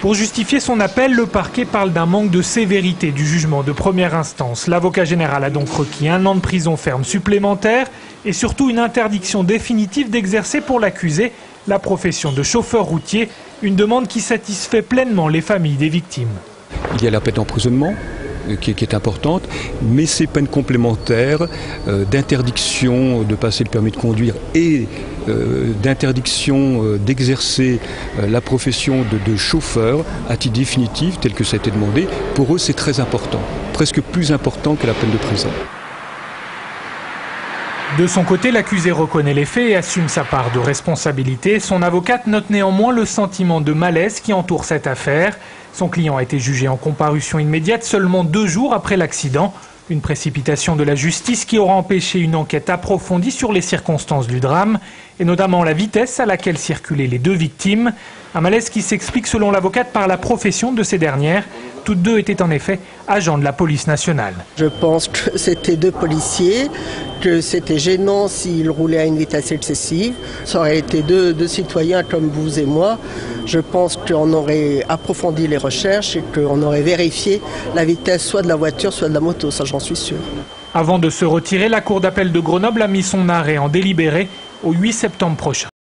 Pour justifier son appel, le parquet parle d'un manque de sévérité du jugement de première instance. L'avocat général a donc requis 1 an de prison ferme supplémentaire et surtout une interdiction définitive d'exercer pour l'accusé la profession de chauffeur routier, une demande qui satisfait pleinement les familles des victimes. Il y a la peine d'emprisonnement qui est importante, mais ces peines complémentaires d'interdiction de passer le permis de conduire et d'interdiction d'exercer la profession de chauffeur à titre définitif, tel que ça a été demandé, pour eux c'est très important, presque plus important que la peine de prison. De son côté, l'accusé reconnaît les faits et assume sa part de responsabilité. Son avocate note néanmoins le sentiment de malaise qui entoure cette affaire. Son client a été jugé en comparution immédiate seulement 2 jours après l'accident. Une précipitation de la justice qui aura empêché une enquête approfondie sur les circonstances du drame et notamment la vitesse à laquelle circulaient les 2 victimes. Un malaise qui s'explique selon l'avocate par la profession de ces dernières. Toutes 2 étaient en effet agents de la police nationale. Je pense que c'était 2 policiers, que c'était gênant s'ils roulaient à une vitesse excessive. Ça aurait été 2 citoyens comme vous et moi. Je pense qu'on aurait approfondi les recherches et qu'on aurait vérifié la vitesse soit de la voiture, soit de la moto, ça j'en suis sûr. Avant de se retirer, la Cour d'appel de Grenoble a mis son arrêt en délibéré au 8 septembre prochain.